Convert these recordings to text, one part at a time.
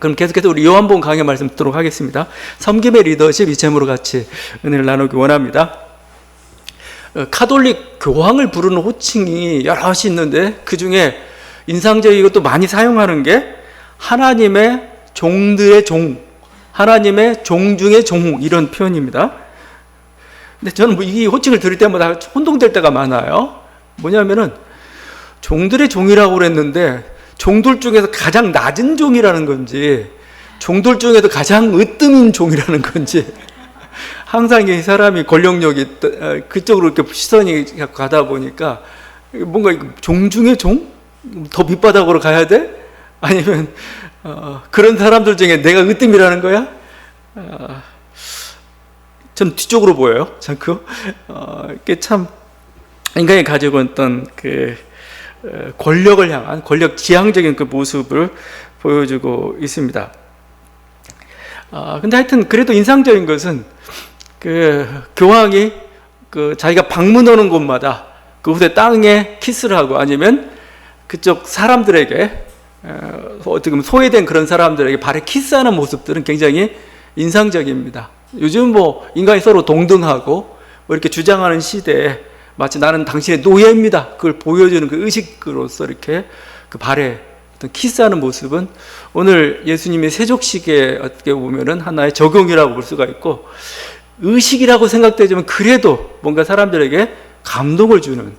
그럼 계속해서 우리 요한복음 강해 말씀 듣도록 하겠습니다. 섬김의 리더십 이 제목으로 같이 은혜를 나누기 원합니다. 카톨릭 교황을 부르는 호칭이 여럿이 있는데 그 중에 인상적이고 또 많이 사용하는 게 하나님의 종들의 종, 하나님의 종 중의 종, 이런 표현입니다. 근데 저는 이 호칭을 들을 때마다 혼동될 때가 많아요. 뭐냐면은 종들의 종이라고 그랬는데 종들 중에서 가장 낮은 종이라는 건지, 종들 중에도 가장 으뜸인 종이라는 건지, 항상 이 사람이 권력력이 그쪽으로 이렇게 시선이 가다 보니까 뭔가 종 중에 종? 더 밑바닥으로 가야 돼? 아니면 그런 사람들 중에 내가 으뜸이라는 거야? 전 뒤쪽으로 보여요. 자꾸 이게 참 인간이 가지고 있던 그 권력을 향한 권력 지향적인 그 모습을 보여주고 있습니다. 근데 하여튼 그래도 인상적인 것은 그 교황이 그 자기가 방문하는 곳마다 그 후대 땅에 키스를 하고 아니면 그쪽 사람들에게 어떻게 보면 소외된 그런 사람들에게 발에 키스하는 모습들은 굉장히 인상적입니다. 요즘 뭐 인간이 서로 동등하고 뭐 이렇게 주장하는 시대에 마치 나는 당신의 노예입니다, 그걸 보여주는 그 의식으로서 이렇게 그 발에 어떤 키스하는 모습은 오늘 예수님의 세족식에 어떻게 보면은 하나의 적용이라고 볼 수가 있고, 의식이라고 생각되지만 그래도 뭔가 사람들에게 감동을 주는,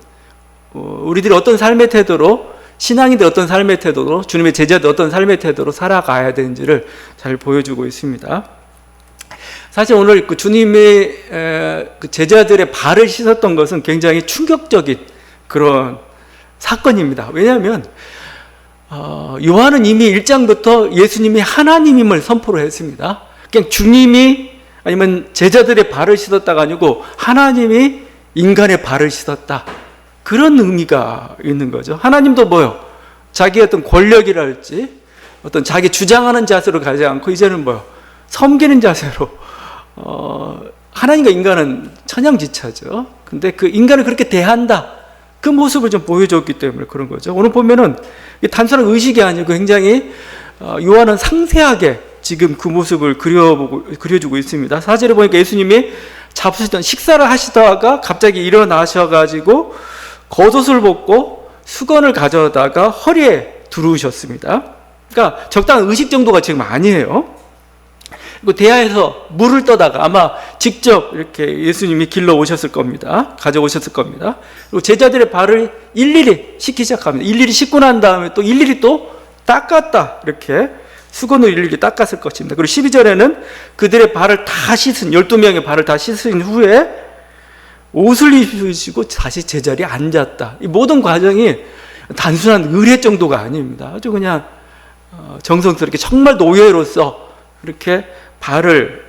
우리들이 어떤 삶의 태도로, 신앙인들 어떤 삶의 태도로, 주님의 제자들 어떤 삶의 태도로 살아가야 되는지를 잘 보여주고 있습니다. 사실 오늘 그 주님의 그 제자들의 발을 씻었던 것은 굉장히 충격적인 그런 사건입니다. 왜냐하면 요한은 이미 1장부터 예수님이 하나님임을 선포를 했습니다. 그냥 주님이 아니면 제자들의 발을 씻었다가 아니고 하나님이 인간의 발을 씻었다, 그런 의미가 있는 거죠. 하나님도 뭐요? 자기의 어떤 권력이랄지 어떤 자기 주장하는 자세로 가지 않고 이제는 뭐요? 섬기는 자세로, 하나님과 인간은 천양지차죠. 근데 그 인간을 그렇게 대한다, 그 모습을 좀 보여줬기 때문에 그런 거죠. 오늘 보면은 단순한 의식이 아니고 굉장히 요한은 상세하게 지금 그 모습을 그려주고 있습니다. 4절에 보니까 예수님이 잡수시던 식사를 하시다가 갑자기 일어나셔가지고 겉옷을 벗고 수건을 가져다가 허리에 두르셨습니다. 그러니까 적당한 의식 정도가 지금 아니에요. 그리고 대야에서 물을 떠다가 아마 직접 이렇게 예수님이 길러 오셨을 겁니다. 가져오셨을 겁니다. 그리고 제자들의 발을 일일이 씻기 시작합니다. 일일이 씻고 난 다음에 또 일일이 또 닦았다, 이렇게 수건으로 일일이 닦았을 것입니다. 그리고 12절에는 그들의 발을 다 씻은, 12명의 발을 다 씻은 후에 옷을 입으시고 다시 제자리에 앉았다. 이 모든 과정이 단순한 의례 정도가 아닙니다. 아주 그냥 정성스럽게 정말 노예로서 이렇게 발을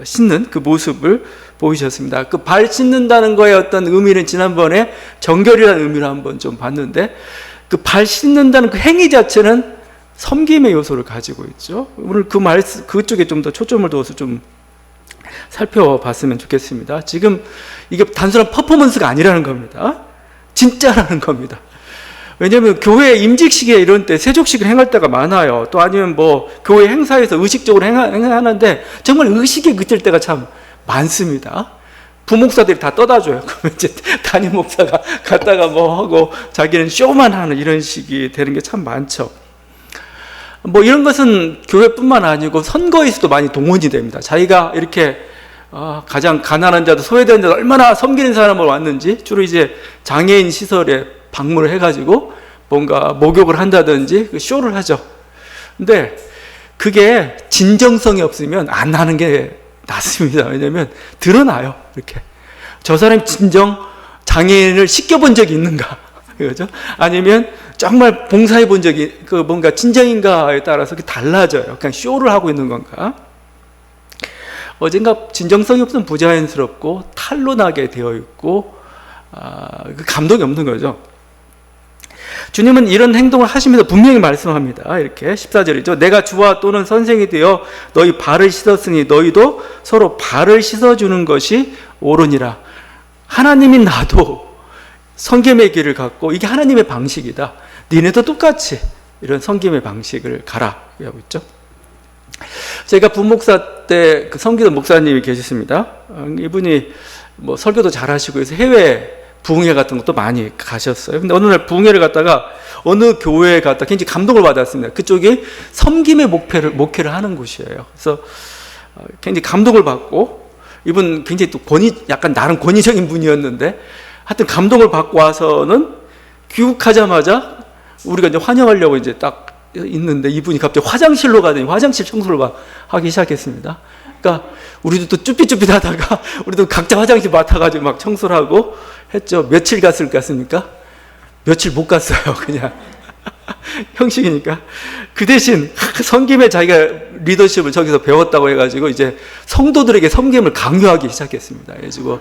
씻는 그 모습을 보이셨습니다. 그 발 씻는다는 거의 어떤 의미는 지난번에 정결이라는 의미를 한번 좀 봤는데, 그 발 씻는다는 그 행위 자체는 섬김의 요소를 가지고 있죠. 오늘 그 말씀 그쪽에 좀 더 초점을 두어서 좀 살펴봤으면 좋겠습니다. 지금 이게 단순한 퍼포먼스가 아니라는 겁니다. 진짜라는 겁니다. 왜냐하면 교회 임직식에 이런 때 세족식을 행할 때가 많아요. 또 아니면 뭐 교회 행사에서 의식적으로 행하는데 정말 의식에 그칠 때가 참 많습니다. 부목사들이 다 떠다줘요. 그러면 이제 담임 목사가 갔다가 뭐 하고 자기는 쇼만 하는 이런 식이 되는 게 참 많죠. 뭐 이런 것은 교회뿐만 아니고 선거에서도 많이 동원이 됩니다. 자기가 이렇게 가장 가난한 자도 소외된 자도 얼마나 섬기는 사람을 왔는지 주로 이제 장애인 시설에 방문을 해가지고 뭔가 목욕을 한다든지 그 쇼를 하죠. 근데 그게 진정성이 없으면 안 하는 게 낫습니다. 왜냐하면 드러나요. 이렇게 저 사람이 진정 장애인을 씻겨본 적이 있는가, 그렇죠? 아니면 정말 봉사해 본 적이 그 뭔가 진정인가에 따라서 그게 달라져요. 그냥 쇼를 하고 있는 건가? 어젠가 진정성이 없으면 부자연스럽고 탄로나게 되어 있고 그 감동이 없는 거죠. 주님은 이런 행동을 하시면서 분명히 말씀합니다. 이렇게 14절이죠. 내가 주와 또는 선생이 되어 너희 발을 씻었으니 너희도 서로 발을 씻어주는 것이 옳으니라. 하나님인 나도 섬김의 길을 갖고 이게 하나님의 방식이다. 니네도 똑같이 이런 섬김의 방식을 가라 하고 있죠. 제가 부목사 때 그 섬기던 목사님이 계셨습니다. 이분이 뭐 설교도 잘하시고 해서 해외 부흥회 같은 것도 많이 가셨어요. 근데 어느 날 부흥회를 갔다가 어느 교회에 갔다 굉장히 감동을 받았습니다. 그쪽이 섬김의 목회를 하는 곳이에요. 그래서 굉장히 감동을 받고, 이분 굉장히 또 약간 나름 권위적인 분이었는데 하여튼 감동을 받고 와서는 귀국하자마자 우리가 이제 환영하려고 이제 딱 있는데 이분이 갑자기 화장실로 가더니 화장실 청소를 막 하기 시작했습니다. 그러니까 우리도 또 쭈삣쭈삣하다가 우리도 각자 화장실 맡아가지고 막 청소를 하고 했죠. 며칠 갔습니까? 며칠 못 갔어요. 그냥 형식이니까. 그 대신 섬김에 자기가 리더십을 저기서 배웠다고 해가지고 이제 성도들에게 섬김을 강요하기 시작했습니다. 그래가지고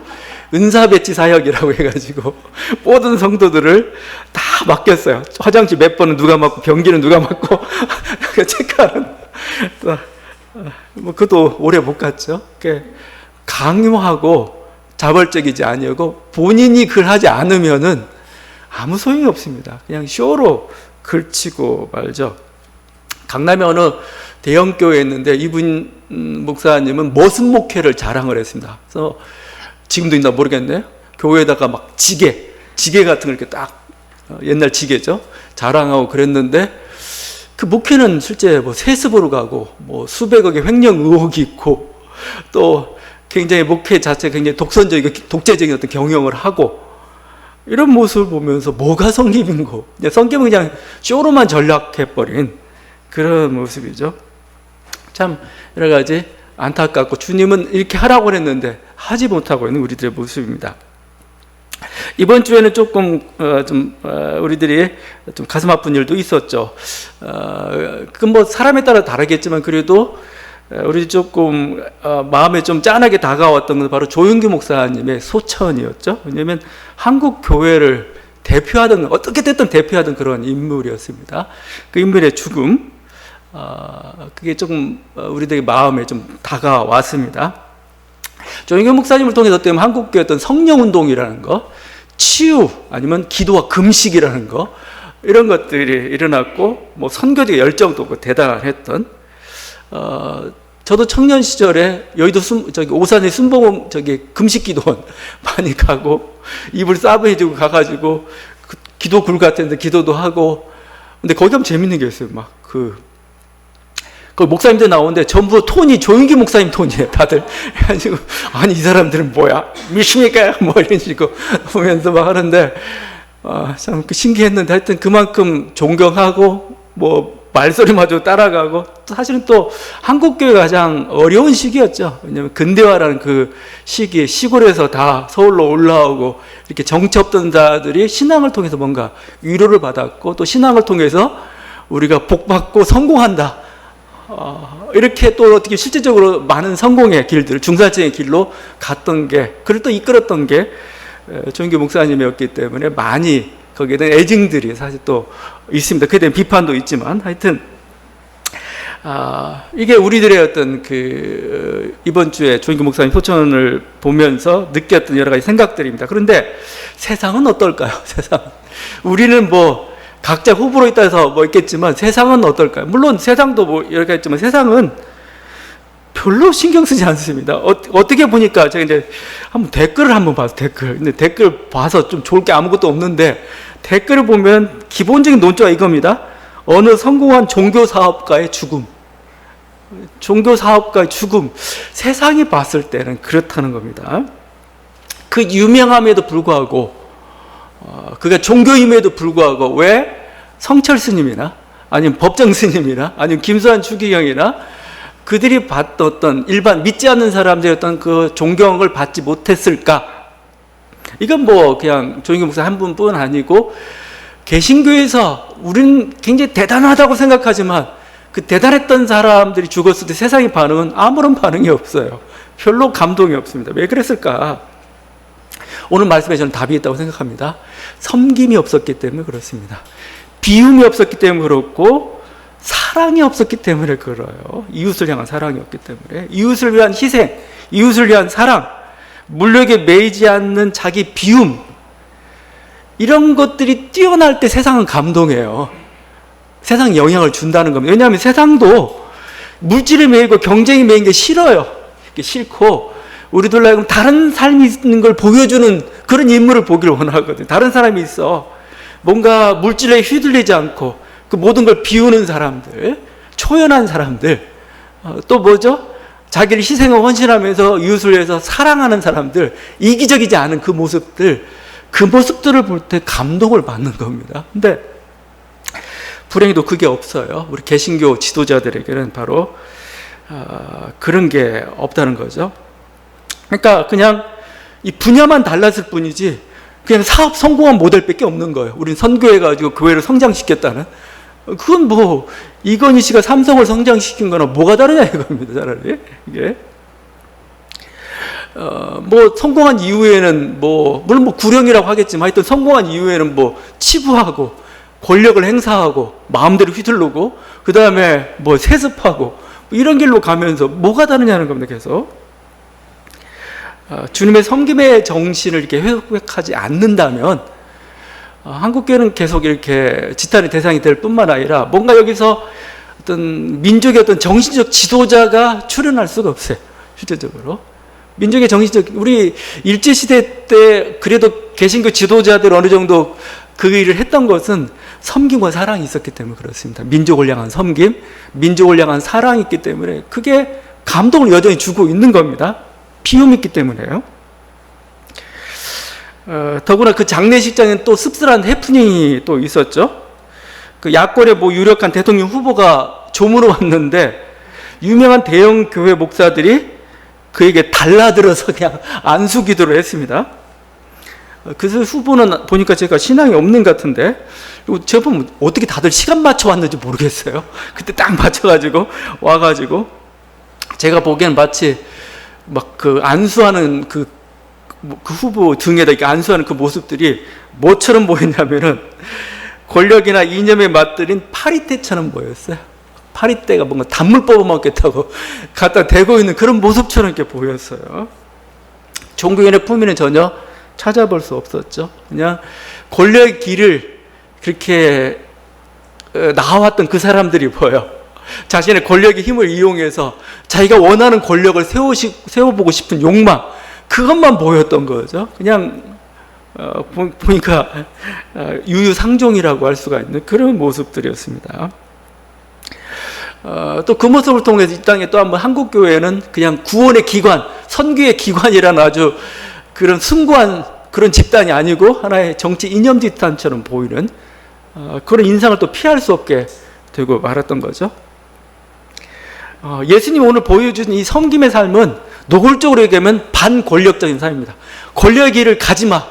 은사배치 사역이라고 해가지고 모든 성도들을 다 맡겼어요. 화장실 몇 번은 누가 맡고 변기는 누가 맡고 체크하는. 뭐 그것도 오래 못 갔죠. 강요하고 자발적이지 아니고 본인이 글 하지 않으면은 아무 소용이 없습니다. 그냥 쇼로 글치고 말죠. 강남에 어느 대형 교회에 있는데 이분 목사님은 머슴 목회를 자랑을 했습니다. 그래서 지금도 있나 모르겠네요. 교회에다가 막 지게 같은 걸 이렇게 딱 옛날 지게죠. 자랑하고 그랬는데 그 목회는 실제 뭐 세습으로 가고 뭐 수백억의 횡령 의혹이 있고 또 굉장히 목회 자체가 굉장히 독선적이고 독재적인 어떤 경영을 하고 이런 모습을 보면서 뭐가 성김인고, 성김은 그냥 쇼로만 전락해버린 그런 모습이죠. 참 여러 가지 안타깝고 주님은 이렇게 하라고 했는데 하지 못하고 있는 우리들의 모습입니다. 이번 주에는 조금 우리들이 좀 가슴 아픈 일도 있었죠. 그건 뭐 사람에 따라 다르겠지만 그래도 우리 조금 마음에 좀 짠하게 다가왔던 건 바로 조윤규 목사님의 소천이었죠. 왜냐하면 한국 교회를 대표하던, 어떻게 됐든 대표하던 그런 인물이었습니다. 그 인물의 죽음, 그게 조금 우리들의 마음에 좀 다가왔습니다. 조윤규 목사님을 통해서 어떻게 보면 한국교회 어떤 성령운동이라는 거, 치유 아니면 기도와 금식이라는 거, 이런 것들이 일어났고, 뭐 선교적 열정도 대단했던, 저도 청년 시절에 여의도 오산의 순복음 금식기도원 많이 가고 이불 싸부해주고 가가지고 기도 굴 같은데 기도도 하고. 근데 거기 가면 재밌는 게 있어요. 그 목사님들 나오는데 전부 톤이 조윤기 목사님 톤이에요. 다들. 그래가지고 아니 이 사람들은 뭐야 믿습니까? 뭐 이런 식으로 보면서 막 하는데 참 신기했는데 하여튼 그만큼 존경하고 뭐 말소리마저 따라가고, 사실은 또 한국교회가 가장 어려운 시기였죠. 왜냐하면 근대화라는 그 시기에 시골에서 다 서울로 올라오고 이렇게 정치 없던 자들이 신앙을 통해서 뭔가 위로를 받았고, 또 신앙을 통해서 우리가 복받고 성공한다, 이렇게 또 어떻게 실질적으로 많은 성공의 길들을 중산층의 길로 갔던 게, 그걸 또 이끌었던 게 조윤규 목사님이었기 때문에 많이 거기에 대한 애증들이 사실 또 있습니다. 그에 대한 비판도 있지만 하여튼 이게 우리들의 어떤 이번 주에 조윤규 목사님 소천을 보면서 느꼈던 여러 가지 생각들입니다. 그런데 세상은 어떨까요? 세상. 우리는 뭐 각자 호불호 있다 해서 뭐 있겠지만 세상은 어떨까요? 물론 세상도 뭐 여러 가지 있지만 세상은 별로 신경 쓰지 않습니다. 어떻게 보니까 제가 이제 댓글을 한번 봐서 근데 댓글 봐서 좀 좋을 게 아무것도 없는데, 댓글을 보면 기본적인 논조가 이겁니다. 어느 성공한 종교사업가의 죽음. 종교사업가의 죽음. 세상이 봤을 때는 그렇다는 겁니다. 그 유명함에도 불구하고, 그가 종교임에도 불구하고 왜 성철 스님이나 아니면 법정 스님이나 아니면 김수환 추기경이나 그들이 받던 일반 믿지 않는 사람들의 어떤 그 존경을 받지 못했을까? 이건 뭐 그냥 조윤규 목사 한 분뿐 아니고 개신교에서 우리는 굉장히 대단하다고 생각하지만 그 대단했던 사람들이 죽었을 때 세상의 반응은 아무런 반응이 없어요. 별로 감동이 없습니다. 왜 그랬을까? 오늘 말씀에 저는 답이 있다고 생각합니다. 섬김이 없었기 때문에 그렇습니다. 비움이 없었기 때문에 그렇고, 사랑이 없었기 때문에 그래요. 이웃을 향한 사랑이 없기 때문에. 이웃을 위한 희생, 이웃을 위한 사랑, 물욕에 매이지 않는 자기 비움, 이런 것들이 뛰어날 때 세상은 감동해요. 세상에 영향을 준다는 겁니다. 왜냐하면 세상도 물질에 매이고 경쟁에 매인 게 싫어요. 이게 싫고 우리들 하여금 다른 삶이 있는 걸 보여주는 그런 인물을 보기를 원하거든요. 다른 사람이 있어. 뭔가 물질에 휘둘리지 않고 그 모든 걸 비우는 사람들, 초연한 사람들, 또 뭐죠? 자기를 희생하고 헌신하면서 이웃을 위해서 사랑하는 사람들, 이기적이지 않은 그 모습들, 그 모습들을 볼 때 감동을 받는 겁니다. 근데 불행히도 그게 없어요. 우리 개신교 지도자들에게는 바로 그런 게 없다는 거죠. 그러니까 그냥 이 분야만 달랐을 뿐이지 그냥 사업 성공한 모델밖에 없는 거예요. 우린 선교해가지고 교회를 성장시켰다는. 그건 뭐 이건희 씨가 삼성을 성장시킨 거나 뭐가 다르냐 이겁니다. 차라리 이게 뭐 성공한 이후에는 뭐 물론 뭐 구령이라고 하겠지만 하여튼 성공한 이후에는 뭐 치부하고 권력을 행사하고 마음대로 휘둘르고 그 다음에 뭐 세습하고 이런 길로 가면서 뭐가 다르냐는 겁니다. 계속 주님의 섬김의 정신을 이렇게 회복하지 않는다면 한국교회는 계속 이렇게 지탄의 대상이 될 뿐만 아니라 뭔가 여기서 어떤 민족의 어떤 정신적 지도자가 출현할 수가 없어요. 실제적으로. 민족의 정신적, 우리 일제시대 때 그래도 개신교 지도자들 어느 정도 그 일을 했던 것은 섬김과 사랑이 있었기 때문에 그렇습니다. 민족을 향한 섬김, 민족을 향한 사랑이 있기 때문에 그게 감동을 여전히 주고 있는 겁니다. 비움이 있기 때문에요. 더구나 그 장례식장에는 또 씁쓸한 해프닝이 또 있었죠. 그 야권의 뭐 유력한 대통령 후보가 조문을 왔는데 유명한 대형 교회 목사들이 그에게 달라들어서 그냥 안수기도를 했습니다. 그래서 후보는 보니까 제가 신앙이 없는 것 같은데, 그리고 제가 보면 어떻게 다들 시간 맞춰 왔는지 모르겠어요. 그때 딱 맞춰가지고 와가지고 제가 보기엔 마치 막 그 안수하는 그 후보 등에다 이렇게 안수하는 그 모습들이 뭐처럼 보였냐면은 권력이나 이념에 맞들인 파리떼처럼 보였어요. 파리떼가 뭔가 단물 뽑아먹겠다고 갖다 대고 있는 그런 모습처럼 이렇게 보였어요. 종교인의 품위는 전혀 찾아볼 수 없었죠. 그냥 권력의 길을 그렇게 나와왔던 그 사람들이 보여. 자신의 권력의 힘을 이용해서 자기가 원하는 권력을 세워보고 싶은 욕망, 그것만 보였던 거죠. 그냥 보니까 유유상종이라고 할 수가 있는 그런 모습들이었습니다. 또 그 모습을 통해서 이 땅에 또 한번 한국교회는 그냥 구원의 기관, 선교의 기관이라는 아주 그런 숭고한 그런 집단이 아니고 하나의 정치 이념 집단처럼 보이는 그런 인상을 또 피할 수 없게 되고 말았던 거죠. 예수님 오늘 보여준 이 섬김의 삶은 노골적으로 얘기하면 반권력적인 삶입니다. 권력의 길을 가지 마.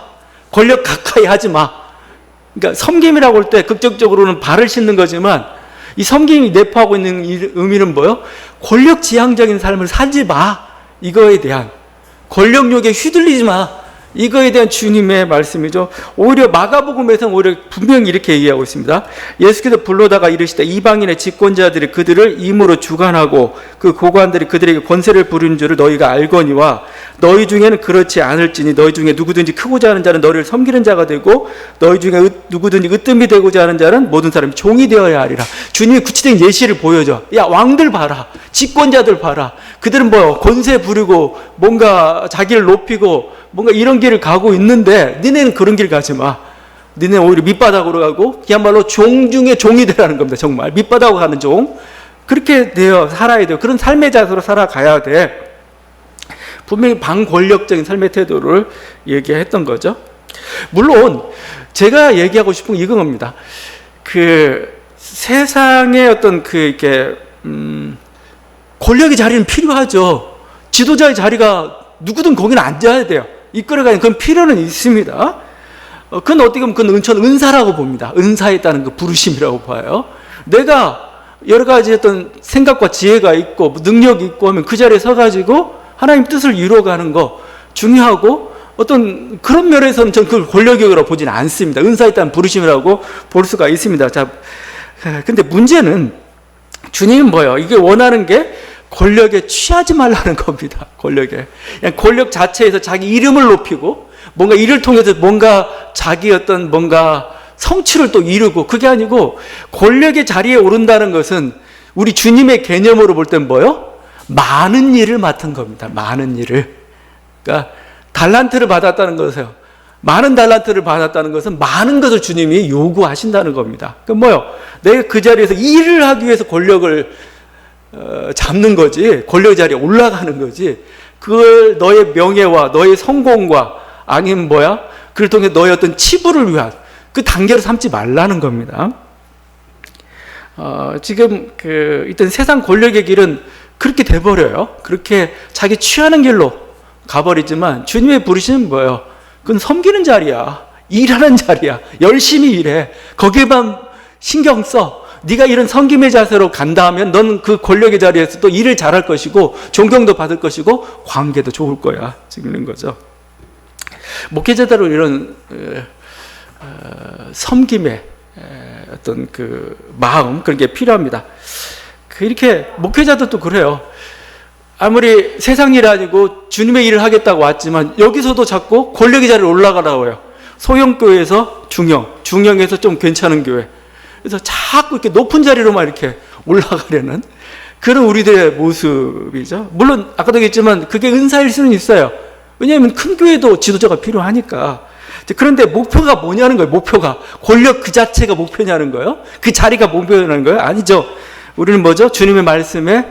권력 가까이 하지 마. 그러니까 섬김이라고 할 때 극적적으로는 발을 씻는 거지만 이 섬김이 내포하고 있는 의미는 뭐예요? 권력 지향적인 삶을 살지 마. 이거에 대한 권력욕에 휘둘리지 마. 이거에 대한 주님의 말씀이죠. 오히려 마가복음에서는 오히려 분명히 이렇게 얘기하고 있습니다. 예수께서 불러다가 이르시되 이방인의 집권자들이 그들을 임으로 주관하고 그 고관들이 그들에게 권세를 부리는 줄을 너희가 알거니와 너희 중에는 그렇지 않을지니 너희 중에 누구든지 크고자 하는 자는 너희를 섬기는 자가 되고 너희 중에 누구든지 으뜸이 되고자 하는 자는 모든 사람이 종이 되어야 하리라. 주님이 구체적인 예시를 보여줘. 야, 왕들 봐라. 집권자들 봐라. 그들은 뭐 권세 부리고 뭔가 자기를 높이고 뭔가 이런 길을 가고 있는데 니네는 그런 길 가지 마. 니네는 오히려 밑바닥으로 가고 그야말로 종 중에 종이 되라는 겁니다. 정말 밑바닥으로 가는 종. 그렇게 되어 살아야 돼요. 그런 삶의 자세로 살아가야 돼. 분명히 반권력적인 삶의 태도를 얘기했던 거죠. 물론 제가 얘기하고 싶은 건 이겁니다. 그 세상의 어떤 그 이렇게 권력의 자리는 필요하죠. 지도자의 자리가 누구든 거기는 앉아야 돼요. 이끌어가는 그런 필요는 있습니다. 그건 어떻게 보면 그건 은사라고 봅니다. 은사에 따른 그 부르심이라고 봐요. 내가 여러 가지 어떤 생각과 지혜가 있고 능력이 있고 하면 그 자리에 서가지고 하나님 뜻을 이루어가는 거 중요하고 어떤 그런 면에서는 저는 그걸 권력이라고 보지는 않습니다. 은사에 따른 부르심이라고 볼 수가 있습니다. 자, 근데 문제는 주님은 뭐예요? 이게 원하는 게 권력에 취하지 말라는 겁니다. 권력에. 그냥 권력 자체에서 자기 이름을 높이고 뭔가 이를 통해서 뭔가 자기 어떤 뭔가 성취를 또 이루고 그게 아니고 권력의 자리에 오른다는 것은 우리 주님의 개념으로 볼 땐 뭐요? 많은 일을 맡은 겁니다. 많은 일을. 그러니까 달란트를 받았다는 것이요. 많은 달란트를 받았다는 것은 많은 것을 주님이 요구하신다는 겁니다. 그 뭐요? 내가 그 자리에서 일을 하기 위해서 권력을 잡는 거지, 권력 자리에 올라가는 거지. 그걸 너의 명예와 너의 성공과 아니면 뭐야? 그를 통해 너의 어떤 치부를 위한 그 단계로 삼지 말라는 겁니다. 지금 일단 세상 권력의 길은 그렇게 돼버려요. 그렇게 자기 취하는 길로 가버리지만 주님의 부르시는 뭐예요? 그건 섬기는 자리야. 일하는 자리야. 열심히 일해. 거기에만 신경 써. 네가 이런 섬김의 자세로 간다 하면 너는 그 권력의 자리에서 또 일을 잘할 것이고 존경도 받을 것이고 관계도 좋을 거야. 지금 이런 거죠. 목회자대로 이런 섬김의 어떤 그 마음 그런 게 필요합니다. 이렇게 목회자들도 그래요. 아무리 세상 일 아니고 주님의 일을 하겠다고 왔지만 여기서도 자꾸 권력의 자리에 올라가라고 해요. 소형교회에서 중형에서 좀 괜찮은 교회. 그래서 자꾸 이렇게 높은 자리로만 이렇게 올라가려는 그런 우리들의 모습이죠. 물론 아까도 얘기했지만 그게 은사일 수는 있어요. 왜냐하면 큰 교회도 지도자가 필요하니까. 그런데 목표가 뭐냐는 거예요. 목표가 권력 그 자체가 목표냐는 거예요. 그 자리가 목표냐는 거예요. 아니죠. 우리는 뭐죠? 주님의 말씀에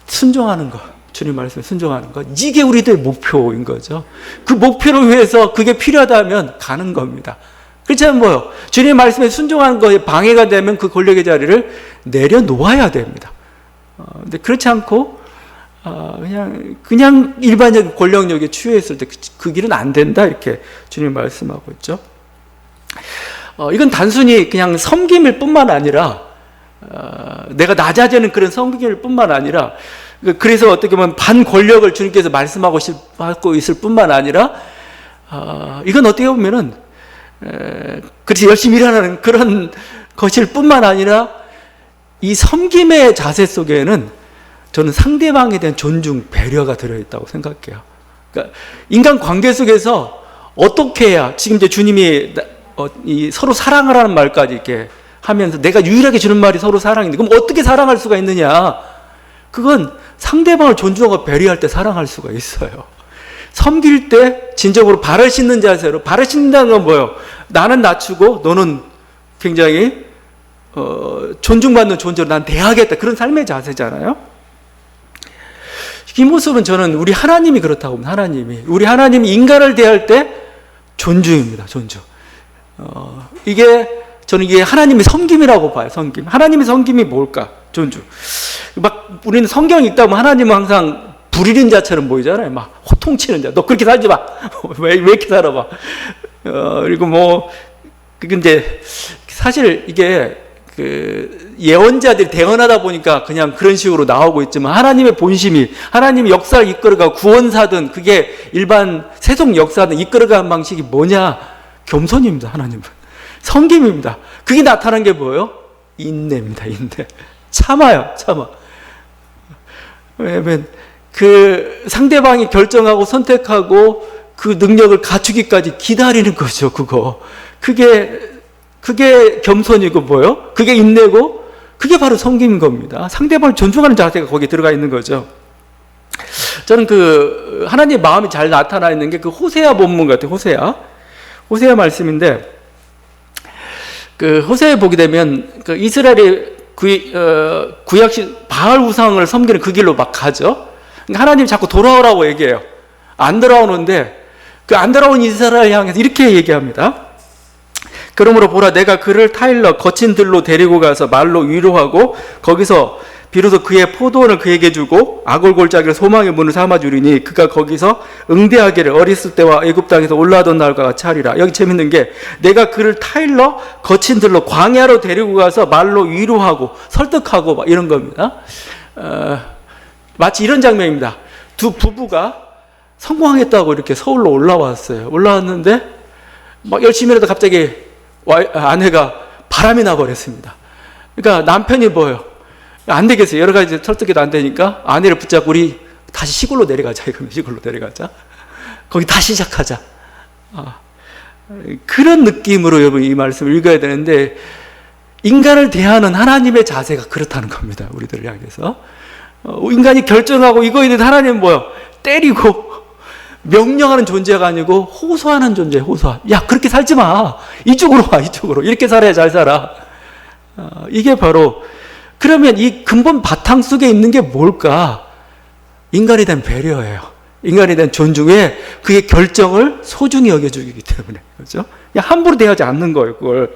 순종하는 것. 주님 말씀에 순종하는 것. 이게 우리들의 목표인 거죠. 그 목표를 위해서 그게 필요하다면 가는 겁니다. 그렇지 않으면 뭐요? 주님의 말씀에 순종하는 것에 방해가 되면 그 권력의 자리를 내려놓아야 됩니다. 근데 그렇지 않고 그냥 일반적인 권력력에 취해있을 때 그 길은 안 된다 이렇게 주님 말씀하고 있죠. 이건 단순히 그냥 섬김일 뿐만 아니라 내가 낮아지는 그런 섬김일 뿐만 아니라 그래서 어떻게 보면 반권력을 주님께서 말씀하고 있을 뿐만 아니라 이건 어떻게 보면은 그렇지 열심히 일하는 그런 것일 뿐만 아니라 이 섬김의 자세 속에는 저는 상대방에 대한 존중, 배려가 들어있다고 생각해요. 그러니까 인간 관계 속에서 어떻게 해야 지금 이제 주님이 서로 사랑하라는 말까지 이렇게 하면서 내가 유일하게 주는 말이 서로 사랑인데 그럼 어떻게 사랑할 수가 있느냐? 그건 상대방을 존중하고 배려할 때 사랑할 수가 있어요. 섬길 때 진정으로 발을 씻는 자세로 발을 씻는다는 건 뭐예요? 나는 낮추고 너는 굉장히 존중받는 존재로 난 대하겠다. 그런 삶의 자세잖아요. 이 모습은 저는 우리 하나님이 그렇다고 봅니다. 우리 하나님이 인간을 대할 때 존중입니다. 존중. 저는 이게 하나님의 섬김이라고 봐요. 섬김. 하나님의 섬김이 뭘까? 존중. 막 우리는 성경 읽다 보면 하나님은 항상 불의인 자처럼 보이잖아요. 막 호통치는 자. 너 그렇게 살지 마. 왜 이렇게 살아봐. 그리고 근데 사실 이게 예언자들이 대언하다 보니까 그냥 그런 식으로 나오고 있지만 하나님의 본심이 하나님의 역사를 이끌어가 구원사든 그게 일반 세속 역사든 이끌어가는 방식이 뭐냐? 겸손입니다. 하나님은. 섬김입니다. 그게 나타난 게 뭐예요? 인내입니다. 인내. 참아. 왜냐면 그 상대방이 결정하고 선택하고 그 능력을 갖추기까지 기다리는 거죠. 그게 겸손이고 뭐요? 그게 인내고 그게 바로 섬김인 겁니다. 상대방을 존중하는 자세가 거기에 들어가 있는 거죠. 저는 하나님의 마음이 잘 나타나 있는 게 호세아 본문 같아요. 호세아 말씀인데 호세아에 보게 되면 이스라엘이 구약시 바알 우상을 섬기는 그 길로 막 가죠. 하나님이 자꾸 돌아오라고 얘기해요. 안 돌아오는데 안 돌아온 이스라엘 향해서 이렇게 얘기합니다. 그러므로 보라 내가 그를 타일러 거친 들로 데리고 가서 말로 위로하고 거기서 비로소 그의 포도원을 그에게 주고 아골골짜기를 소망의 문을 삼아주리니 그가 거기서 응대하기를 어렸을 때와 애굽 땅에서 올라오던 날과 같이 하리라. 여기 재밌는 게 내가 그를 타일러 거친 들로 광야로 데리고 가서 말로 위로하고 설득하고 막 이런 겁니다. 마치 이런 장면입니다. 두 부부가 성공하겠다고 이렇게 서울로 올라왔는데 막 열심히 해도 갑자기 아내가 바람이 나버렸습니다. 그러니까 남편이 뭐예요? 안 되겠어요. 여러 가지 설득해도 안 되니까 아내를 붙잡고 우리 다시 시골로 내려가자. 거기 다시 시작하자. 그런 느낌으로 여러분 이 말씀을 읽어야 되는데 인간을 대하는 하나님의 자세가 그렇다는 겁니다. 우리들을 향해서. 인간이 결정하고 이거에 대해서 하나님은 뭐요? 때리고 명령하는 존재가 아니고 호소하는 존재, 호소. 야, 그렇게 살지 마. 이쪽으로 와, 이쪽으로. 이렇게 살아야 잘 살아. 이게 바로, 그러면 이 근본 바탕 속에 있는 게 뭘까? 인간에 대한 배려예요. 인간에 대한 존중에 그의 결정을 소중히 여겨주기 때문에. 그렇죠? 그냥 함부로 대하지 않는 거예요, 그걸.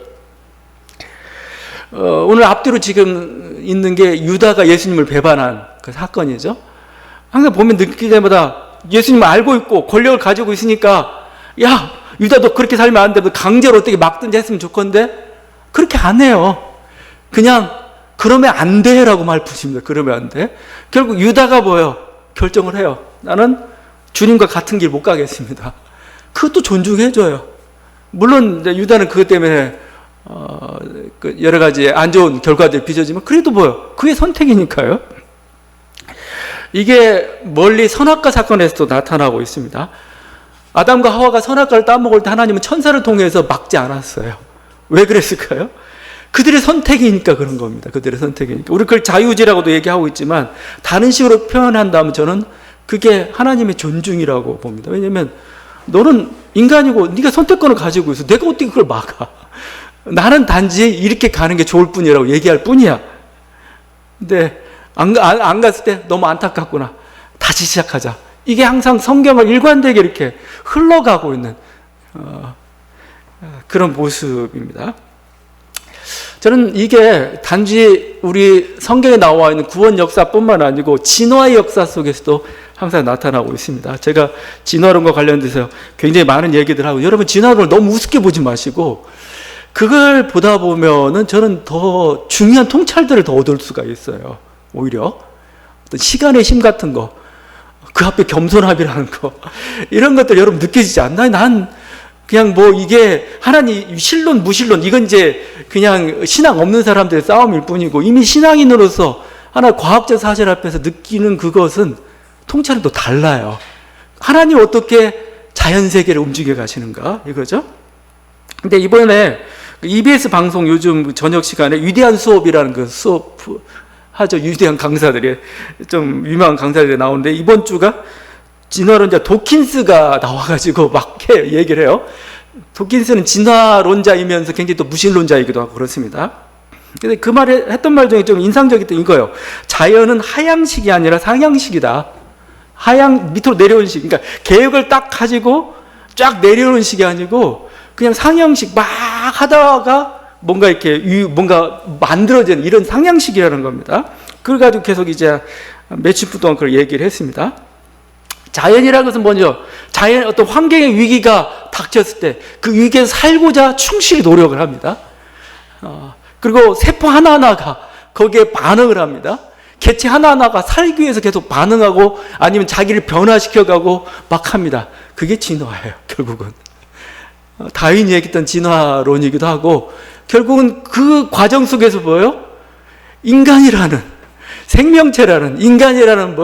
오늘 앞뒤로 지금 있는 게 유다가 예수님을 배반한 그 사건이죠. 항상 보면 느낄 때마다 예수님을 알고 있고 권력을 가지고 있으니까, 야, 유다 너 그렇게 살면 안 돼. 너 강제로 어떻게 막든지 했으면 좋건데, 그렇게 안 해요. 그냥 그러면 안 돼라고 말 푸십니다. 그러면 안 돼. 결국 유다가 뭐예요? 결정을 해요. 나는 주님과 같은 길 못 가겠습니다. 그것도 존중해줘요. 물론 유다는 그것 때문에 여러 가지 안 좋은 결과들이 빚어지면 그래도 뭐예요? 그게 선택이니까요. 이게 멀리 선악과 사건에서도 나타나고 있습니다. 아담과 하와가 선악과를 따먹을 때 하나님은 천사를 통해서 막지 않았어요. 왜 그랬을까요? 그들의 선택이니까 그런 겁니다. 그들의 선택이니까. 우리 그걸 자유의지라고도 얘기하고 있지만 다른 식으로 표현한다면 저는 그게 하나님의 존중이라고 봅니다. 왜냐하면 너는 인간이고 네가 선택권을 가지고 있어. 내가 어떻게 그걸 막아? 나는 단지 이렇게 가는 게 좋을 뿐이라고 얘기할 뿐이야. 근데 안 갔을 때 너무 안타깝구나. 다시 시작하자. 이게 항상 성경을 일관되게 이렇게 흘러가고 있는 그런 모습입니다. 저는 이게 단지 우리 성경에 나와 있는 구원 역사뿐만 아니고 진화의 역사 속에서도 항상 나타나고 있습니다. 제가 진화론과 관련돼서 굉장히 많은 얘기들 하고, 여러분 진화론을 너무 우습게 보지 마시고 그걸 보다 보면은 저는 더 중요한 통찰들을 더 얻을 수가 있어요. 오히려 어떤 시간의 힘 같은 거, 그 앞에 겸손함이라는 거, 이런 것들 여러분 느껴지지 않나요? 난 그냥 뭐 이게 하나님 신론 무신론 이건 이제 그냥 신앙 없는 사람들의 싸움일 뿐이고, 이미 신앙인으로서 하나 과학적 사실 앞에서 느끼는 그것은 통찰은 또 달라요. 하나님 어떻게 자연 세계를 움직여 가시는가 이거죠. 근데 이번에 EBS 방송 요즘 저녁 시간에 위대한 수업이라는 그 수업 하죠. 위대한 강사들이, 좀 유명한 강사들이 나오는데, 이번 주가 진화론자 도킨스가 나와가지고 막 얘기를 해요. 도킨스는 진화론자이면서 굉장히 또 무신론자이기도 하고 그렇습니다. 근데 그 말에 했던 말 중에 좀 인상적이었던 이거예요. 자연은 하향식이 아니라 상향식이다. 하향 밑으로 내려오는 식. 그러니까 계획을 딱 가지고 쫙 내려오는 식이 아니고 그냥 상향식 막 하다가 뭔가 이렇게 뭔가 만들어지는 이런 상향식이라는 겁니다. 그걸 가지고 계속 이제 며칠 동안 그걸 얘기를 했습니다. 자연이라는 것은 먼저 자연 어떤 환경의 위기가 닥쳤을 때 그 위기에서 살고자 충실히 노력을 합니다. 그리고 세포 하나하나가 거기에 반응을 합니다. 개체 하나하나가 살기 위해서 계속 반응하고 아니면 자기를 변화시켜가고 막 합니다. 그게 진화예요, 결국은. 다윈이 얘기했던 진화론이기도 하고, 결국은 그 과정 속에서 뭐예요? 인간이라는, 생명체라는, 인간이라는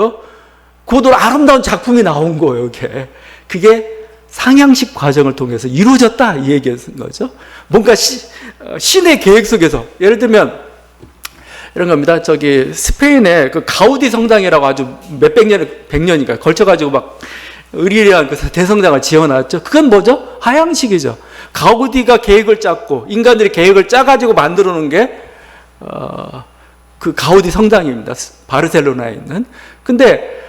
고도로 아름다운 작품이 나온 거예요, 이게. 그게 상향식 과정을 통해서 이루어졌다, 이 얘기인 거죠. 뭔가 신의 계획 속에서, 예를 들면, 이런 겁니다. 저기, 스페인의 그 가우디 성당이라고 아주 몇백 년, 100년인가 걸쳐가지고 막, 의리한 그 대성당을 지어놨죠. 그건 뭐죠? 하향식이죠. 가우디가 계획을 짰고, 인간들이 계획을 짜가지고 만들어 놓은 게, 그 가우디 성당입니다. 바르셀로나에 있는. 근데,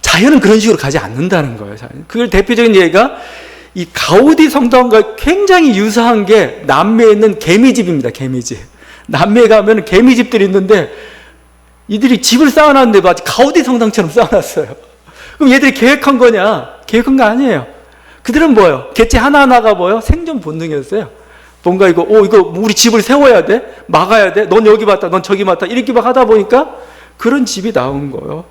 자연은 그런 식으로 가지 않는다는 거예요. 그걸 대표적인 예가 이 가우디 성당과 굉장히 유사한 게 남미에 있는 개미집입니다. 개미집. 남미에 가면 개미집들이 있는데 이들이 집을 쌓아놨는데 마치 가우디 성당처럼 쌓아놨어요. 그럼 얘들이 계획한 거냐? 계획한 거 아니에요. 그들은 뭐예요? 개체 하나하나가 뭐예요? 생존 본능이었어요. 뭔가 이거 우리 집을 세워야 돼? 막아야 돼? 넌 여기 맞다, 넌 저기 맞다. 이렇게 막 하다 보니까 그런 집이 나온 거예요.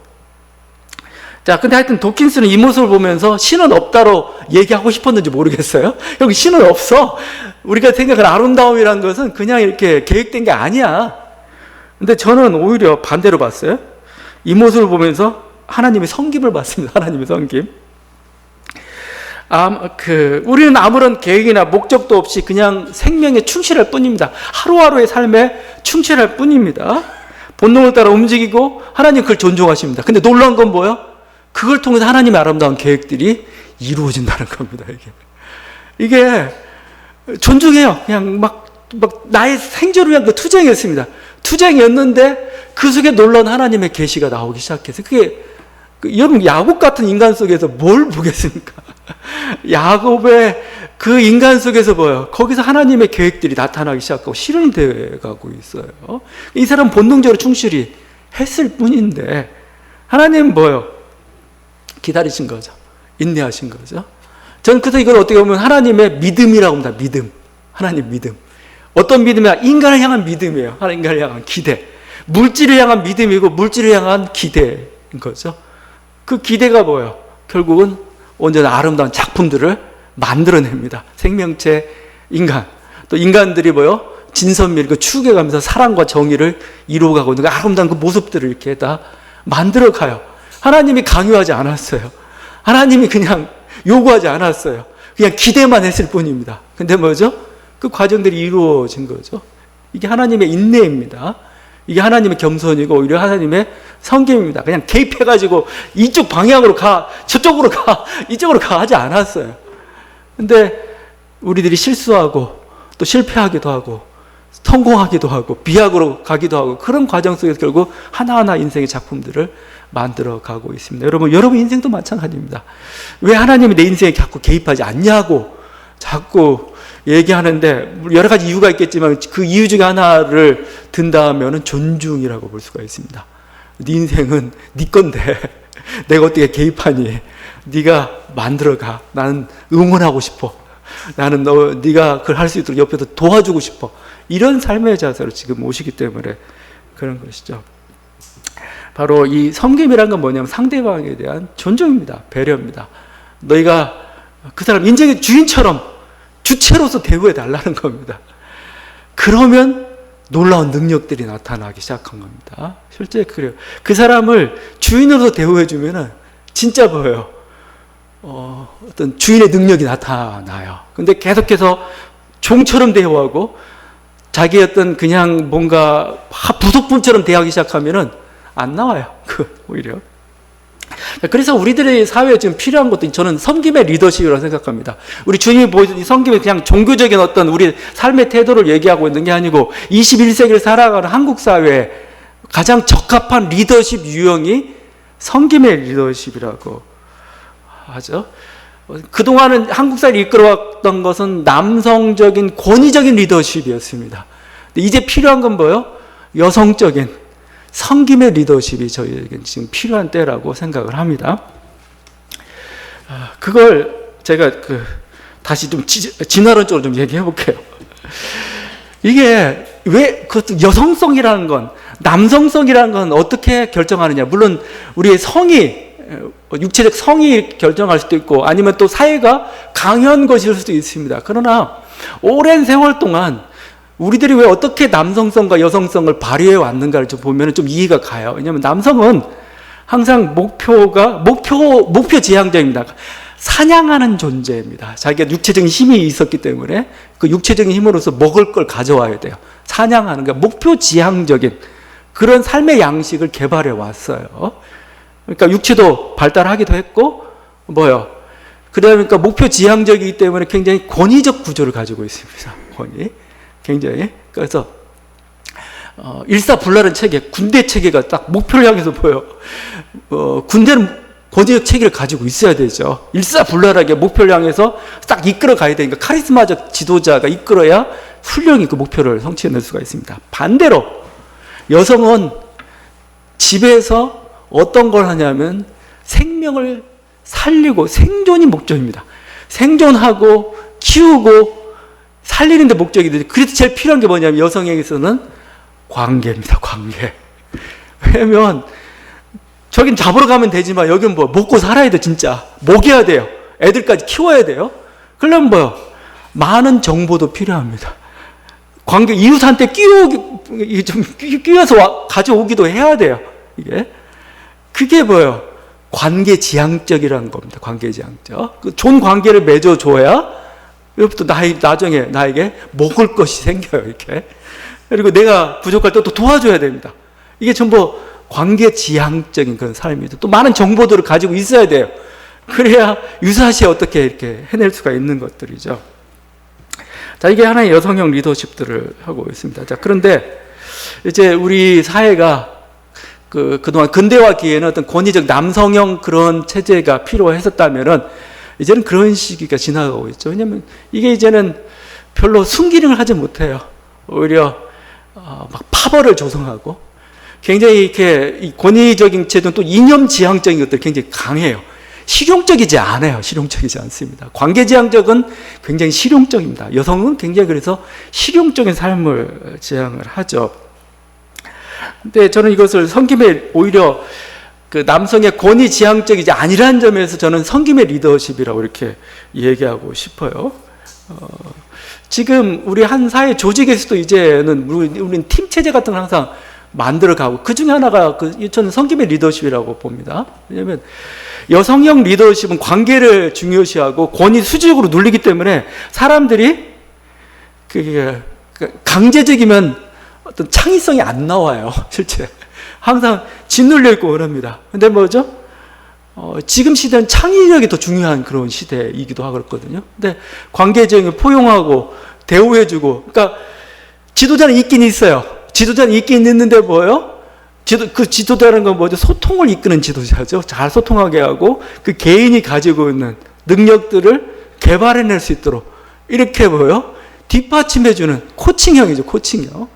자, 근데 하여튼 도킨스는 이 모습을 보면서 신은 없다로 얘기하고 싶었는지 모르겠어요. 여기 신은 없어. 우리가 생각하는 아름다움이라는 것은 그냥 이렇게 계획된 게 아니야. 근데 저는 오히려 반대로 봤어요. 이 모습을 보면서 하나님의 섬김을 봤습니다. 하나님의 섬김. 우리는 아무런 계획이나 목적도 없이 그냥 생명에 충실할 뿐입니다. 하루하루의 삶에 충실할 뿐입니다. 본능을 따라 움직이고 하나님 그걸 존중하십니다. 근데 놀라운 건 뭐예요? 그걸 통해서 하나님의 아름다운 계획들이 이루어진다는 겁니다. 이게 존중해요. 그냥 막 나의 생존을 위한 그 투쟁이었습니다. 투쟁이었는데 그 속에 놀라운 하나님의 계시가 나오기 시작해서 그게 여러분 야곱 같은 인간 속에서 뭘 보겠습니까? 야곱의 그 인간 속에서 뭐예요? 거기서 하나님의 계획들이 나타나기 시작하고 실현이 되어가고 있어요. 이 사람은 본능적으로 충실히 했을 뿐인데 하나님은 뭐예요? 기다리신 거죠. 인내하신 거죠. 저는 그래서 이걸 어떻게 보면 하나님의 믿음이라고 합니다. 믿음. 하나님 믿음. 어떤 믿음이야? 인간을 향한 믿음이에요. 하나님 인간을 향한 기대. 물질을 향한 믿음이고 물질을 향한 기대인 거죠. 그 기대가 뭐예요? 결국은 언제나 아름다운 작품들을 만들어냅니다. 생명체 인간. 또 인간들이 뭐예요? 진선미를 추구해가면서 사랑과 정의를 이루어가고 있는 그 아름다운 그 모습들을 이렇게 다 만들어가요. 하나님이 강요하지 않았어요. 하나님이 그냥 요구하지 않았어요. 그냥 기대만 했을 뿐입니다. 근데 뭐죠? 그 과정들이 이루어진 거죠. 이게 하나님의 인내입니다. 이게 하나님의 겸손이고 오히려 하나님의 성김입니다. 그냥 개입해가지고 이쪽 방향으로 가, 저쪽으로 가, 이쪽으로 가 하지 않았어요. 근데 우리들이 실수하고 또 실패하기도 하고 성공하기도 하고 비약으로 가기도 하고 그런 과정 속에서 결국 하나하나 인생의 작품들을 만들어 가고 있습니다. 여러분 인생도 마찬가지입니다. 왜 하나님이 내 인생에 자꾸 개입하지 않냐고 자꾸 얘기하는데 여러 가지 이유가 있겠지만 그 이유 중에 하나를 든다면은 존중이라고 볼 수가 있습니다. 네 인생은 네 건데 내가 어떻게 개입하니? 네가 만들어가. 나는 응원하고 싶어. 나는 네가 그걸 할 수 있도록 옆에서 도와주고 싶어. 이런 삶의 자세로 지금 오시기 때문에 그런 것이죠. 바로 이 섬김이란 건 뭐냐면 상대방에 대한 존중입니다. 배려입니다. 너희가 그 사람 인생의 주인처럼 주체로서 대우해 달라는 겁니다. 그러면 놀라운 능력들이 나타나기 시작한 겁니다. 실제 그래요. 그 사람을 주인으로서 대우해 주면은 진짜 보여요. 어떤 주인의 능력이 나타나요. 근데 계속해서 종처럼 대우하고 자기 어떤 그냥 뭔가 부속품처럼 대하기 시작하면은 안 나와요. 오히려. 그래서 우리들의 사회에 지금 필요한 것도 저는 섬김의 리더십이라고 생각합니다. 우리 주님이 보여준 이 섬김이 그냥 종교적인 어떤 우리 삶의 태도를 얘기하고 있는 게 아니고 21세기를 살아가는 한국 사회에 가장 적합한 리더십 유형이 섬김의 리더십이라고 하죠. 그동안은 한국 사회를 이끌어왔던 것은 남성적인 권위적인 리더십이었습니다. 이제 필요한 건 뭐예요? 여성적인 섬김의 리더십이 저희에게 지금 필요한 때라고 생각을 합니다. 그걸 제가 다시 좀 진화론적으로 좀 얘기해 볼게요. 이게 왜 그것도 여성성이라는 건 남성성이라는 건 어떻게 결정하느냐? 물론 우리의 성이 육체적 성이 결정할 수도 있고 아니면 또 사회가 강요한 것일 수도 있습니다. 그러나 오랜 세월 동안 우리들이 왜 어떻게 남성성과 여성성을 발휘해 왔는가를 좀 보면 좀 이해가 가요. 왜냐하면 남성은 항상 목표 지향적입니다. 사냥하는 존재입니다. 자기가 육체적인 힘이 있었기 때문에 그 육체적인 힘으로서 먹을 걸 가져와야 돼요. 사냥하는 거, 목표 지향적인 그런 삶의 양식을 개발해 왔어요. 그러니까 육체도 발달하기도 했고, 그러니까 목표 지향적이기 때문에 굉장히 권위적 구조를 가지고 있습니다. 권위. 굉장히. 그래서, 일사불란한 체계, 군대 체계가 딱 목표를 향해서 보여. 군대는 권위적 체계를 가지고 있어야 되죠. 일사불란하게 목표를 향해서 딱 이끌어 가야 되니까 카리스마적 지도자가 이끌어야 훌륭히 그 목표를 성취해낼 수가 있습니다. 반대로, 여성은 집에서 어떤 걸 하냐면 생명을 살리고 생존이 목적입니다. 생존하고 키우고 살리는 데 목적이 되죠. 그래서 제일 필요한 게 뭐냐면 여성에게서는 관계입니다. 관계. 왜냐면 저긴 잡으러 가면 되지만 여기는 먹고 살아야 돼. 진짜 먹여야 돼요. 애들까지 키워야 돼요. 그러면 많은 정보도 필요합니다. 관계 이웃한테 끼워서 가져오기도 해야 돼요. 그게 관계지향적이라는 겁니다. 관계지향적. 좋은 관계를 맺어줘야 이것부터 나중에 나에게 먹을 것이 생겨요. 이렇게. 그리고 내가 부족할 때 또 도와줘야 됩니다. 이게 전부 관계지향적인 그런 삶이죠. 또 많은 정보들을 가지고 있어야 돼요. 그래야 유사시에 어떻게 이렇게 해낼 수가 있는 것들이죠. 자, 이게 하나의 여성형 리더십들을 하고 있습니다. 자, 그런데 이제 우리 사회가 그동안 근대화기에는 어떤 권위적 남성형 그런 체제가 필요했었다면은 이제는 그런 시기가 지나가고 있죠. 왜냐면 이게 이제는 별로 순기능을 하지 못해요. 오히려 막 파벌을 조성하고 굉장히 이렇게 이 권위적인 체제는 또 이념지향적인 것들이 굉장히 강해요. 실용적이지 않아요. 실용적이지 않습니다. 관계지향적은 굉장히 실용적입니다. 여성은 굉장히 그래서 실용적인 삶을 지향을 하죠. 근데 저는 이것을 섬김의 오히려 그 남성의 권위지향적이지 아니라는 점에서 저는 섬김의 리더십이라고 이렇게 얘기하고 싶어요. 지금 우리 한 사회 조직에서도 이제는 우리는 팀 체제 같은 걸 항상 만들어가고 그 중에 하나가 저는 섬김의 리더십이라고 봅니다. 왜냐하면 여성형 리더십은 관계를 중요시하고 권위 수직으로 눌리기 때문에 사람들이 강제적이면 어떤 창의성이 안 나와요. 실제 항상 짓눌려 있고 그럽니다. 근데 뭐죠? 지금 시대는 창의력이 더 중요한 그런 시대이기도 하고 그렇거든요. 근데 관계적인 포용하고 대우해주고, 그러니까 지도자는 있긴 있어요. 지도자는 있긴 있는데 뭐예요? 그 지도자라는 건 뭐죠? 소통을 이끄는 지도자죠. 잘 소통하게 하고 그 개인이 가지고 있는 능력들을 개발해낼 수 있도록 이렇게 뭐예요? 뒷받침해주는 코칭형이죠. 코칭형.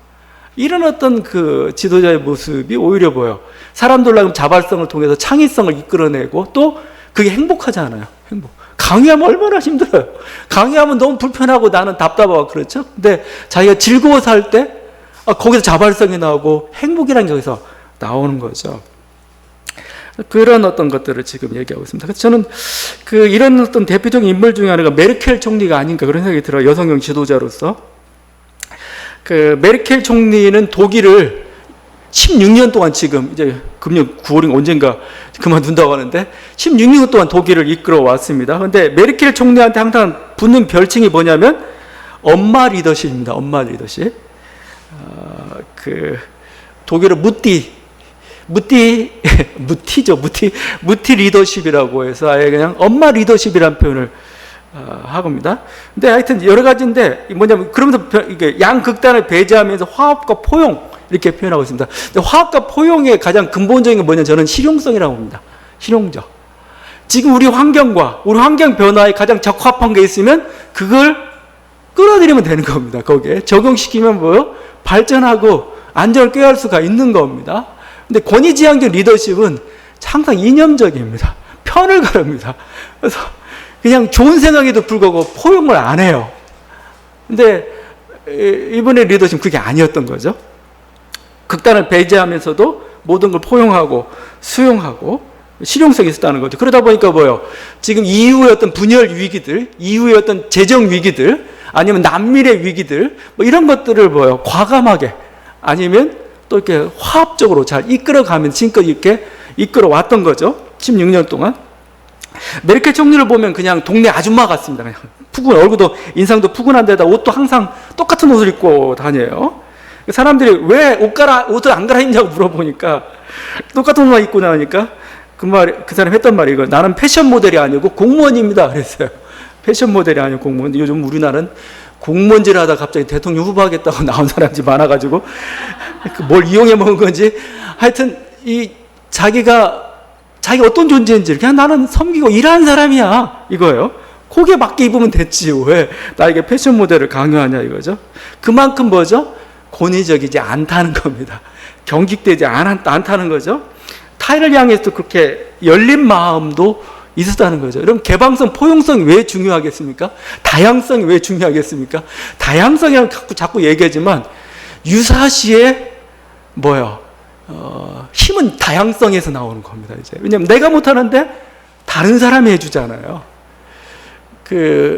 이런 어떤 그 지도자의 모습이 오히려 보여. 사람들로 자발성을 통해서 창의성을 이끌어내고 또 그게 행복하잖아요. 행복. 강의하면 얼마나 힘들어요. 강의하면 너무 불편하고 나는 답답하고 그렇죠. 근데 자기가 즐거워서 할 때 거기서 자발성이 나오고 행복이라는 게 여기서 나오는 거죠. 그런 어떤 것들을 지금 얘기하고 있습니다. 그래서 저는 이런 어떤 대표적인 인물 중에 하나가 메르켈 총리가 아닌가 그런 생각이 들어요. 여성형 지도자로서. 메르켈 총리는 독일을 16년 동안 지금 이제 금년 9월인가 언젠가 그만둔다고 하는데 16년 동안 독일을 이끌어 왔습니다. 그런데 메르켈 총리한테 항상 붙는 별칭이 뭐냐면 엄마 리더십입니다. 엄마 리더십. 독일어 무티 리더십이라고 해서 아예 그냥 엄마 리더십이라는 표현을 하고입니다. 근데 하여튼 여러 가지인데 뭐냐면 그러면서 이게 양극단을 배제하면서 화합과 포용 이렇게 표현하고 있습니다. 근데 화합과 포용의 가장 근본적인 게 뭐냐면 저는 실용성이라고 봅니다. 실용적. 지금 우리 환경과 우리 환경 변화에 가장 적합한 게 있으면 그걸 끌어들이면 되는 겁니다. 거기에 적용시키면 뭐요? 발전하고 안정을 꾀할 수가 있는 겁니다. 근데 권위지향적 리더십은 항상 이념적입니다. 편을 가릅니다. 그래서 그냥 좋은 생각에도 불구하고 포용을 안 해요. 근데 이번에 리더십은 그게 아니었던 거죠. 극단을 배제하면서도 모든 걸 포용하고 수용하고 실용성이 있었다는 거죠. 그러다 보니까 뭐예요? 지금 이후의 어떤 분열 위기들, 이후의 어떤 재정 위기들, 아니면 난민의 위기들, 뭐 이런 것들을 뭐예요? 과감하게 아니면 또 이렇게 화합적으로 잘 이끌어가면 지금껏 이렇게 이끌어왔던 거죠. 16년 동안. 메르켈 총리를 보면 그냥 동네 아줌마 같습니다. 그냥 얼굴도 인상도 푸근한 데다 옷도 항상 똑같은 옷을 입고 다녀요. 사람들이 왜 옷을 안 갈아입냐고 물어보니까 똑같은 옷만 입고 나오니까 그 사람이 했던 말이 이거 나는 패션 모델이 아니고 공무원입니다. 그랬어요. 패션 모델이 아니고 공무원. 요즘 우리나라는 공무원질 하다 갑자기 대통령 후보하겠다고 나온 사람이 많아가지고 뭘 이용해 먹은 건지 하여튼 자기가 어떤 존재인지 그냥 나는 섬기고 일하는 사람이야 이거예요. 거기에 맞게 입으면 됐지 왜 나에게 패션 모델을 강요하냐 이거죠. 그만큼 뭐죠? 권위적이지 않다는 겁니다. 경직되지 않다는 거죠. 타인을 향해서도 그렇게 열린 마음도 있었다는 거죠. 여러분 개방성, 포용성이 왜 중요하겠습니까? 다양성이 왜 중요하겠습니까? 다양성이랑 자꾸 얘기하지만 유사시에 힘은 다양성에서 나오는 겁니다. 이제 왜냐하면 내가 못하는데 다른 사람이 해주잖아요.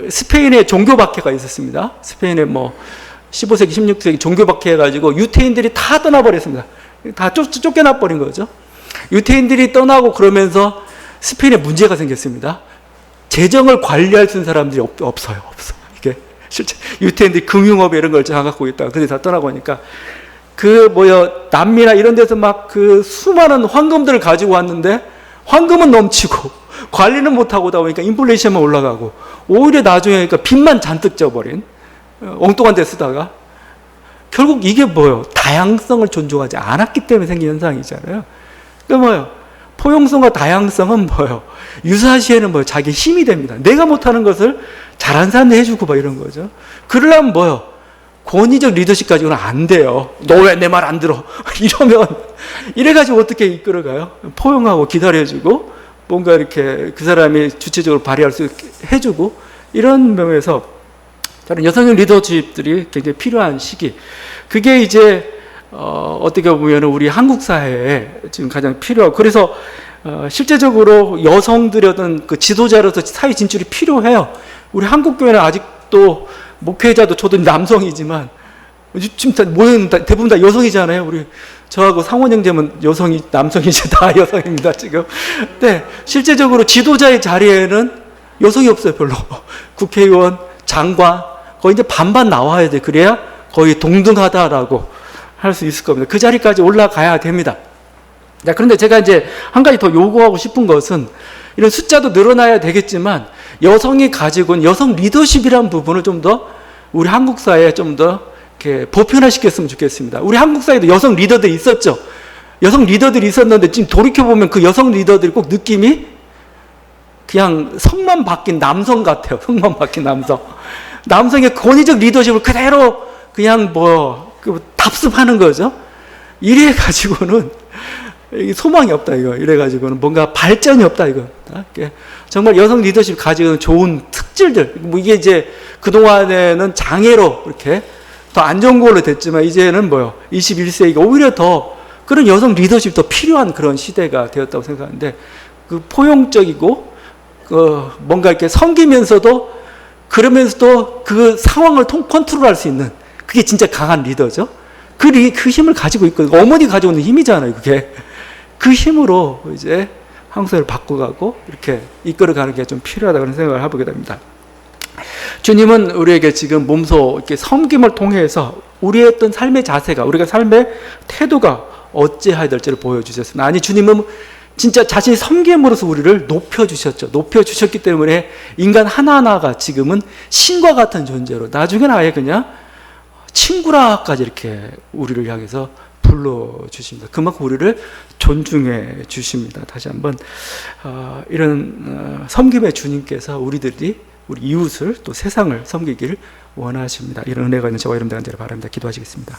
스페인에 종교박해가 있었습니다. 스페인에 15세기, 16세기 종교박해 해가지고 유태인들이 다 떠나버렸습니다. 다 쫓겨나버린 거죠. 유태인들이 떠나고 그러면서 스페인에 문제가 생겼습니다. 재정을 관리할 수 있는 사람들이 없어요. 이게 실제 유태인들이 금융업에 이런 걸 장악하고 있다가 근데 다 떠나고 하니까 남미나 이런 데서 막 수많은 황금들을 가지고 왔는데 황금은 넘치고 관리는 못하고 다 보니까 인플레이션만 올라가고 오히려 나중에 그러니까 빚만 잔뜩 져버린 엉뚱한 데 쓰다가 결국 이게 다양성을 존중하지 않았기 때문에 생긴 현상이잖아요. 그러니까 포용성과 다양성은 유사시에는 자기 힘이 됩니다. 내가 못하는 것을 잘하는 사람들 해주고 이런 거죠. 그러려면 권위적 리더십 가지고는 안 돼요. 너 왜 내 말 안 들어? 이래가지고 어떻게 이끌어가요? 포용하고 기다려주고 뭔가 이렇게 그 사람이 주체적으로 발휘할 수 있게 해주고 이런 면에서 저는 여성형 리더십들이 굉장히 필요한 시기. 그게 이제 어떻게 보면 우리 한국 사회에 지금 가장 필요하고 그래서 실제적으로 여성들의 어떤 그 지도자로서 사회 진출이 필요해요. 우리 한국 교회는 아직도 목회자도 저도 남성이지만 지금 모여있는 대부분 다 여성이잖아요. 우리 저하고 상원 형제면 남성이지 다 여성입니다 지금. 네, 실제적으로 지도자의 자리에는 여성이 없어요 별로. 국회의원, 장관 거의 이제 반반 나와야 돼. 그래야 거의 동등하다라고 할 수 있을 겁니다. 그 자리까지 올라가야 됩니다. 자, 그런데 제가 이제 한 가지 더 요구하고 싶은 것은 이런 숫자도 늘어나야 되겠지만 여성이 가지고 있는 여성 리더십이라는 부분을 좀 더 우리 한국 사회에 좀 더 이렇게 보편화시켰으면 좋겠습니다. 우리 한국 사회도 여성 리더들이 있었죠. 여성 리더들이 있었는데 지금 돌이켜보면 그 여성 리더들이 꼭 느낌이 그냥 성만 바뀐 남성 같아요. 성만 바뀐 남성. 남성의 권위적 리더십을 그대로 그냥 답습하는 거죠. 이래가지고는 소망이 없다 이거. 이래가지고는 뭔가 발전이 없다 이거. 정말 여성 리더십 가지고 있는 좋은 특질들. 이게 이제 그동안에는 장애로 이렇게 더 안 좋은 걸로 됐지만 이제는 21세기가 오히려 더 그런 여성 리더십이 더 필요한 그런 시대가 되었다고 생각하는데 그 포용적이고 뭔가 이렇게 섬기면서도 그러면서도 그 상황을 컨트롤할 수 있는 그게 진짜 강한 리더죠. 그 힘을 가지고 있거든요. 어머니 가지고 있는 힘이잖아요. 그게 그 힘으로 이제 한국 사회를 바꿔가고 이렇게 이끌어가는 게 좀 필요하다 그런 생각을 해보게 됩니다. 주님은 우리에게 지금 몸소 이렇게 섬김을 통해서 우리의 어떤 삶의 자세가 우리가 삶의 태도가 어찌해야 될지를 보여주셨습니다. 아니 주님은 진짜 자신이 섬김으로써 우리를 높여주셨죠. 높여주셨기 때문에 인간 하나하나가 지금은 신과 같은 존재로 나중에는 아예 그냥 친구라까지 이렇게 우리를 향해서 불러주십니다. 그만큼 우리를 존중해 주십니다. 다시 한번 이런 섬김의 주님께서 우리 이웃을 또 세상을 섬기기를 원하십니다. 이런 은혜가 있는 저와 여러분들한테 바랍니다. 기도하시겠습니다.